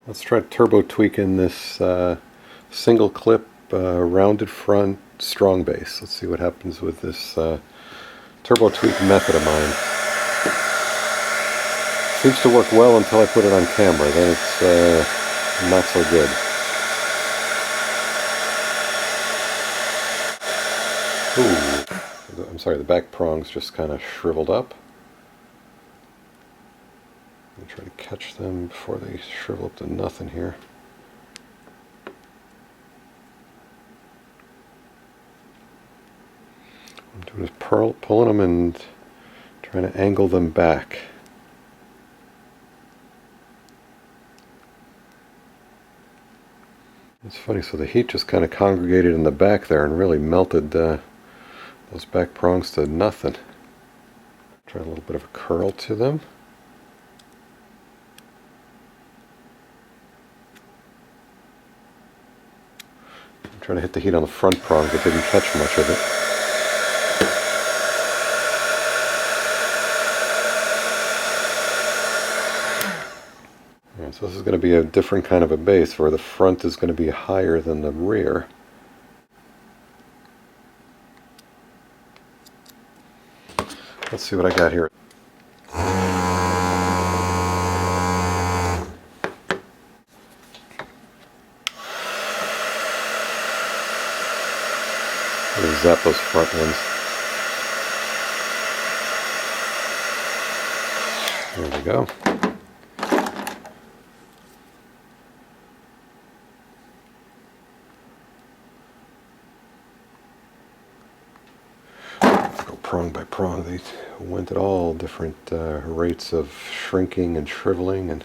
Let's try turbo tweaking this single clip rounded front strong base. Let's see what happens with this turbo tweak method of mine. Seems to work well until I put it on camera, then it's not so good. Ooh, I'm sorry, the back prongs just kind of shriveled up. I'm going to try to catch them before they shrivel up to nothing here. What I'm doing is pulling them and trying to angle them back. It's funny, so the heat just kind of congregated in the back there and really melted those back prongs to nothing. Try a little bit of a curl to them. I'm trying to hit the heat on the front prongs, but didn't catch much of it. So this is going to be a different kind of a base where the front is going to be higher than the rear. Let's see what I got here. I'm going to zap those front ones. There we go. Prong by prong, they went at all different rates of shrinking and shriveling, and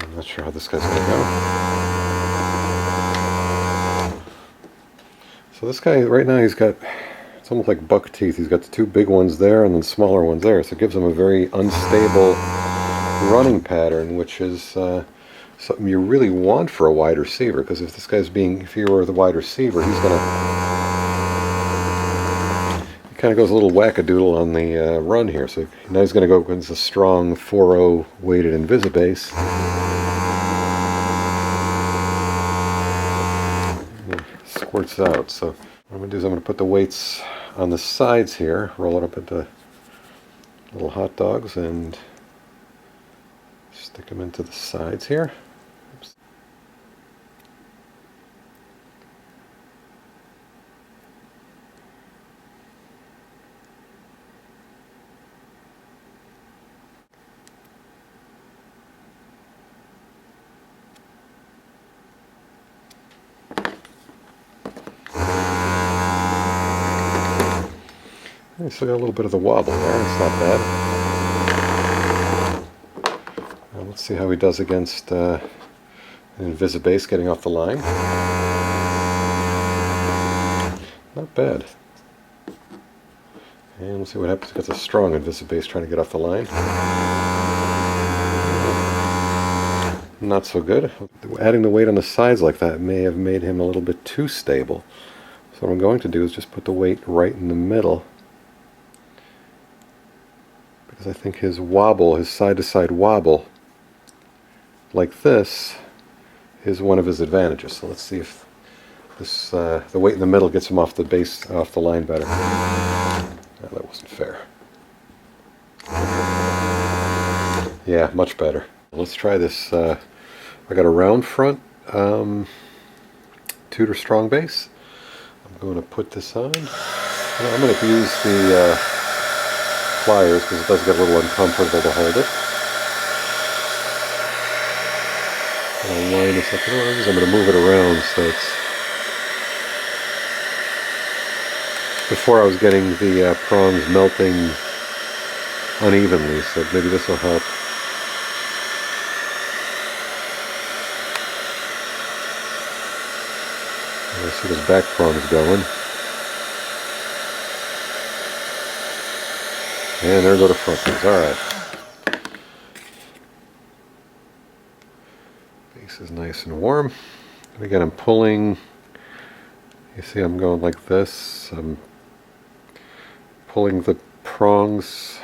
I'm not sure how this guy's going to go. So this guy right now, he's got, it's almost like buck teeth. He's got the two big ones there and then smaller ones there, so it gives him a very unstable running pattern, which is something you really want for a wide receiver, because if this guy's if he were the wide receiver, he's gonna, he kind of goes a little wackadoodle on the run here. So now he's gonna go against a strong 4.0 weighted Invisibase. Squirts out. So what I'm gonna do is I'm gonna put the weights on the sides here, roll it up into little hot dogs, and stick them into the sides here. Oops. I still got a little bit of the wobble there, it's not bad. Let's see how he does against an Invisibase getting off the line. Not bad. And we'll see what happens against a strong Invisibase trying to get off the line. Not so good. Adding the weight on the sides like that may have made him a little bit too stable. So what I'm going to do is just put the weight right in the middle, because I think his wobble, his side-to-side wobble, like this, is one of his advantages. So let's see if this the weight in the middle gets him off the base, off the line better. No, that wasn't fair. Yeah, much better. Let's try this. I got a round front Tudor strong base. I'm going to put this on. I'm going to use the pliers because it does get a little uncomfortable to hold it. I'll line this up. I'm going to move it around so it's. Before I was getting the prongs melting unevenly, so maybe this will help. I see this back prong is going. And there go the front ones. Alright. Base is nice and warm. And again, I'm pulling. You see I'm going like this. I'm pulling the prongs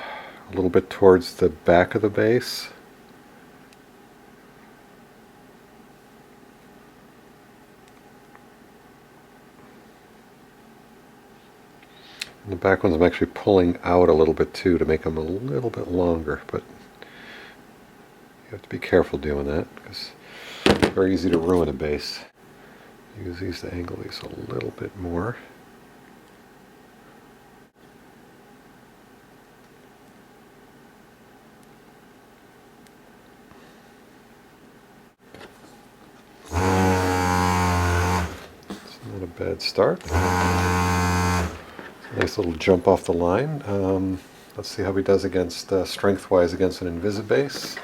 a little bit towards the back of the base. And the back ones I'm actually pulling out a little bit too to make them a little bit longer, but you have to be careful doing that because it's very easy to ruin a base. Use these to angle these a little bit more. It's not a bad start. Nice little jump off the line. Let's see how he does against strength-wise against an Invisibase.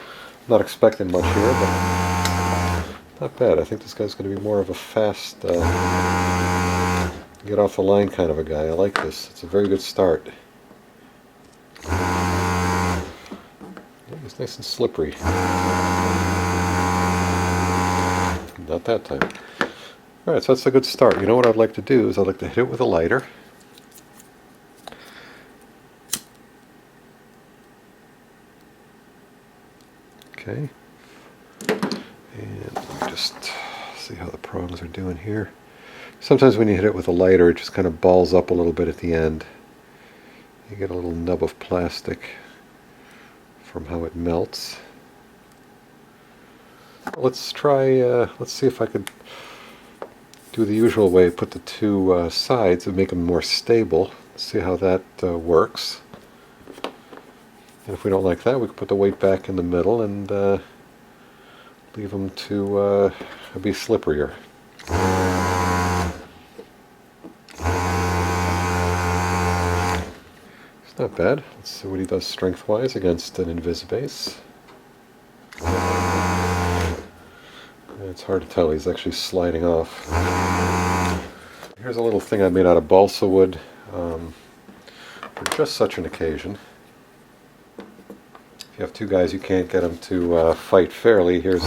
Not expecting much here, but not bad. I think this guy's going to be more of a fast, get off the line kind of a guy. I like this. It's a very good start. It's nice and slippery. Not that time. Alright, so that's a good start. You know what I'd like to do is I'd like to hit it with a lighter. Okay, and let me just see how the prongs are doing here. Sometimes when you hit it with a lighter, it just kind of balls up a little bit at the end. You get a little nub of plastic from how it melts. Let's try, let's see if I could do the usual way, put the two sides and make them more stable. See how that works. And if we don't like that, we can put the weight back in the middle and leave them to be slipperier. It's not bad. Let's see what he does strength-wise against an Invisibase. It's hard to tell. He's actually sliding off. Here's a little thing I made out of balsa wood for just such an occasion. If you have two guys you can't get them to fight fairly, here's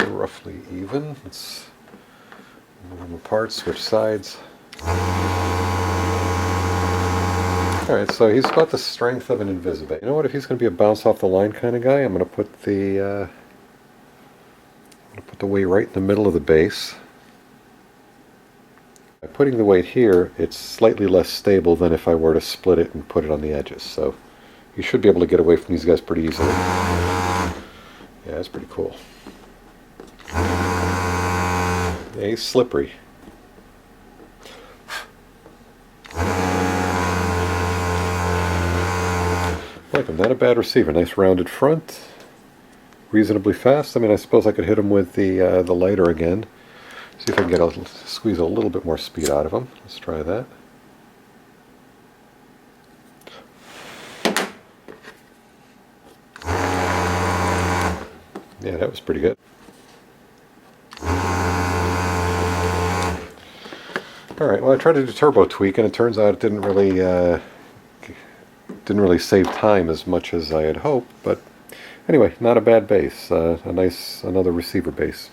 roughly even. Let's move them apart, switch sides. Alright, so he's got the strength of an Invisibase. You know what, if he's going to be a bounce off the line kind of guy, I'm going to put the weight right in the middle of the base. By putting the weight here, it's slightly less stable than if I were to split it and put it on the edges. So you should be able to get away from these guys pretty easily. Yeah, that's pretty cool. Yeah, he's slippery. Like him, not a bad receiver. Nice rounded front, reasonably fast. I mean, I suppose I could hit him with the lighter again. See if I can squeeze a little bit more speed out of him. Let's try that. Yeah, that was pretty good. Alright, well I tried to do turbo tweak and it turns out it didn't really save time as much as I had hoped, but anyway, not a bad base. Another receiver base.